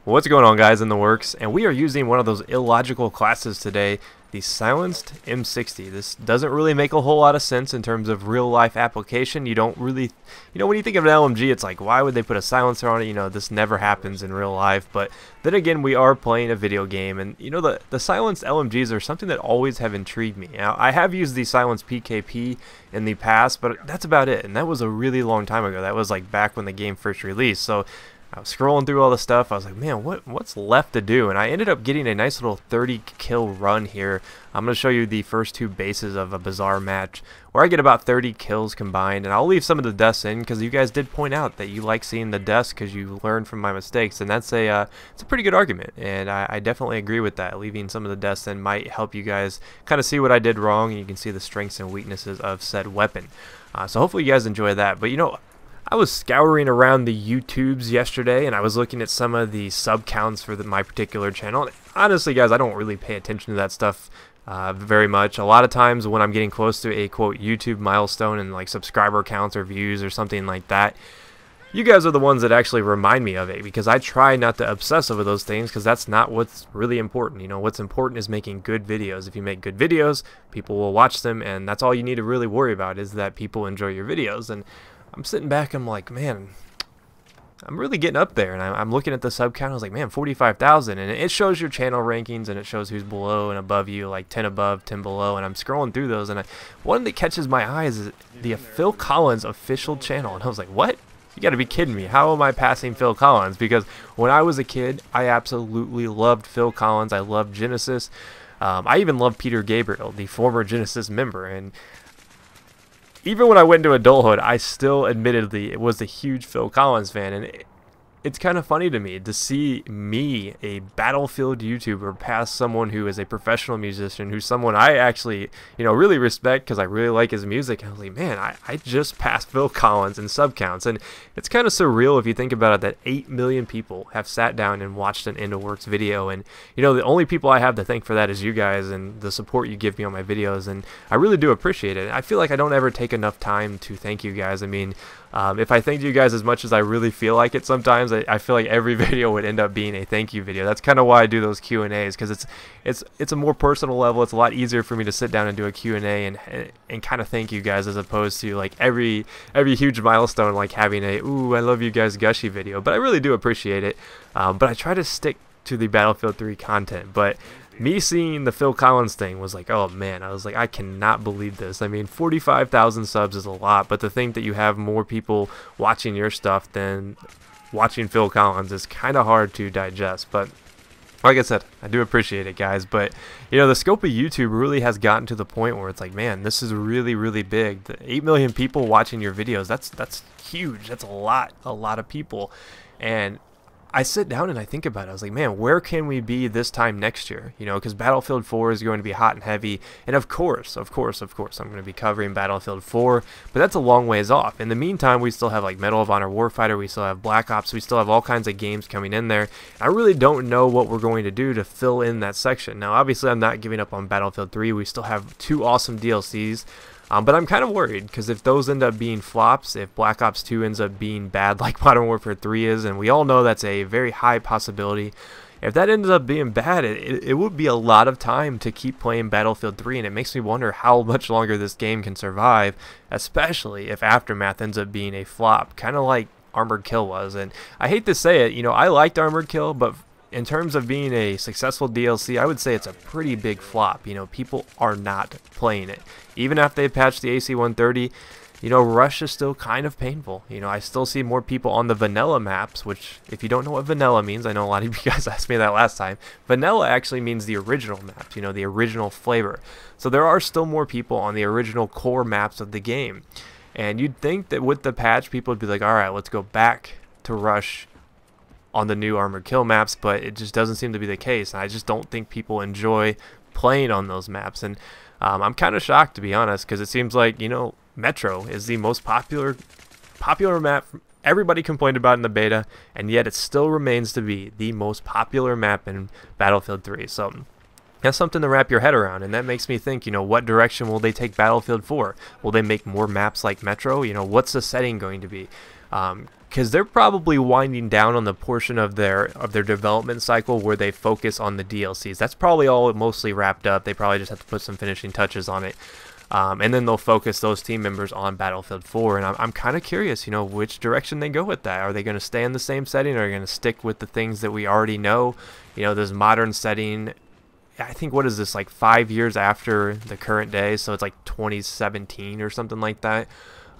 What's going on, guys, in the works? And we are using one of those illogical classes today, the silenced M60. This doesn't really make a whole lot of sense in terms of real life application. You don't really, when you think of an LMG, it's like, why would they put a silencer on it? This never happens in real life. But then again, we are playing a video game, and the silenced LMGs are something that always have intrigued me. Now, I have used the silenced PKP in the past, but that's about it, and that was a really long time ago. That was like back when the game first released. So I was scrolling through all the stuff. I was like, man, what's left to do? And I ended up getting a nice little 30 kill run here. I'm going to show you the first two bases of a bizarre match where I get about 30 kills combined. And I'll leave some of the deaths in because you guys did point out that you like seeing the deaths because you learned from my mistakes. And that's it's a pretty good argument. And I definitely agree with that. Leaving some of the deaths in might help you guys kind of see what I did wrong. And you can see the strengths and weaknesses of said weapon. So hopefully you guys enjoy that. But I was scouring around the YouTubes yesterday, and I was looking at some of the sub counts for my particular channel. And honestly, guys, I don't really pay attention to that stuff very much. A lot of times when I'm getting close to a, quote, YouTube milestone and like subscriber counts or views or something like that, you guys are the ones that actually remind me of it, because I try not to obsess over those things, because that's not what's really important. What's important is making good videos. If you make good videos, people will watch them, and that's all you need to really worry about, is that people enjoy your videos. And I'm sitting back, I'm like, man, I'm really getting up there, and I'm looking at the sub count. I was like, man, 45,000, and it shows your channel rankings, and it shows who's below and above you, like 10 above, 10 below, and I'm scrolling through those, and one that catches my eyes is the Phil Collins official channel, and I was like, what? You gotta be kidding me. How am I passing Phil Collins? Because when I was a kid, I absolutely loved Phil Collins. I loved Genesis. I even loved Peter Gabriel, the former Genesis member, and even when I went into adulthood, I still admittedly was a huge Phil Collins fan, and it's kind of funny to me to see me, a Battlefield YouTuber, pass someone who is a professional musician, who's someone I actually, really respect because I really like his music. And I was like, man, I just passed Phil Collins in sub counts, and it's kind of surreal if you think about it that 8 million people have sat down and watched an End of Works video, and the only people I have to thank for that is you guys and the support you give me on my videos, and I really do appreciate it. I feel like I don't ever take enough time to thank you guys. I mean, if I thanked you guys as much as I really feel like it sometimes, I feel like every video would end up being a thank you video. That's kind of why I do those Q&As, because it's a more personal level. It's a lot easier for me to sit down and do a Q&A and kind of thank you guys, as opposed to like every huge milestone like having a "ooh, I love you guys" gushy video. But I really do appreciate it. But I try to stick to the Battlefield 3 content. But me seeing the Phil Collins thing was like, oh man, I was like, I cannot believe this. I mean, 45,000 subs is a lot, but to think that you have more people watching your stuff than watching Phil Collins is kind of hard to digest. But like I said, I do appreciate it, guys. But the scope of YouTube really has gotten to the point where it's like, man, this is really, really big. The 8 million people watching your videos, that's huge. That's a lot of people. And I sit down and I think about it. I was like, man, where can we be this time next year? Because Battlefield 4 is going to be hot and heavy. And of course, I'm going to be covering Battlefield 4. But that's a long ways off. In the meantime, we still have like Medal of Honor Warfighter. We still have Black Ops. We still have all kinds of games coming in there. I really don't know what we're going to do to fill in that section. Now, obviously, I'm not giving up on Battlefield 3. We still have 2 awesome DLCs. But I'm kind of worried, because if those end up being flops, if Black Ops 2 ends up being bad like Modern Warfare 3 is, and we all know that's a very high possibility, if that ends up being bad, it would be a lot of time to keep playing Battlefield 3, and it makes me wonder how much longer this game can survive, especially if Aftermath ends up being a flop, kind of like Armored Kill was. And I hate to say it, I liked Armored Kill, but in terms of being a successful DLC, I would say it's a pretty big flop. People are not playing it. Even after they patched the AC-130, Rush is still kind of painful. I still see more people on the vanilla maps, which, if you don't know what vanilla means, I know a lot of you guys asked me that last time. Vanilla actually means the original maps, the original flavor. So there are still more people on the original core maps of the game. And you'd think that with the patch, people would be like, alright, let's go back to Rush on the new Armored Kill maps, but it just doesn't seem to be the case, and I just don't think people enjoy playing on those maps. And I'm kind of shocked, to be honest, because it seems like Metro is the most popular map everybody complained about in the beta, and yet it still remains to be the most popular map in Battlefield 3. So that's something to wrap your head around, and that makes me think, what direction will they take Battlefield 4? Will they make more maps like Metro? What's the setting going to be? because they're probably winding down on the portion of their development cycle where they focus on the DLCs. That's probably all mostly wrapped up. They probably just have to put some finishing touches on it. And then they'll focus those team members on Battlefield 4, and I'm kind of curious, you know, which direction they go with that. Are they going to stay in the same setting, or are they going to stick with the things that we already know? You know, this modern setting, I think, what is this, like 5 years after the current day, so it's like 2017 or something like that.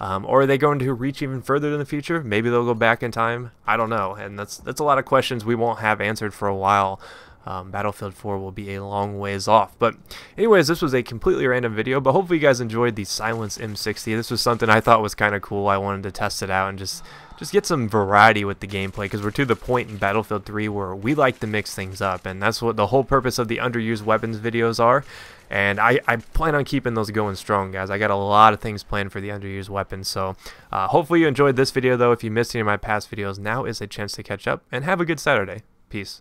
Or are they going to reach even further in the future? Maybe they'll go back in time. I don't know, and that's a lot of questions we won't have answered for a while. Battlefield 4 will be a long ways off. But anyways, this was a completely random video, but hopefully you guys enjoyed the silenced M60. This was something I thought was kind of cool. I wanted to test it out and just get some variety with the gameplay, because we're to the point in Battlefield 3 where we like to mix things up, and that's what the whole purpose of the underused weapons videos are. And I plan on keeping those going strong, guys. I got a lot of things planned for the underused weapons, so hopefully you enjoyed this video, though. If you missed any of my past videos, now is a chance to catch up, and have a good Saturday. Peace.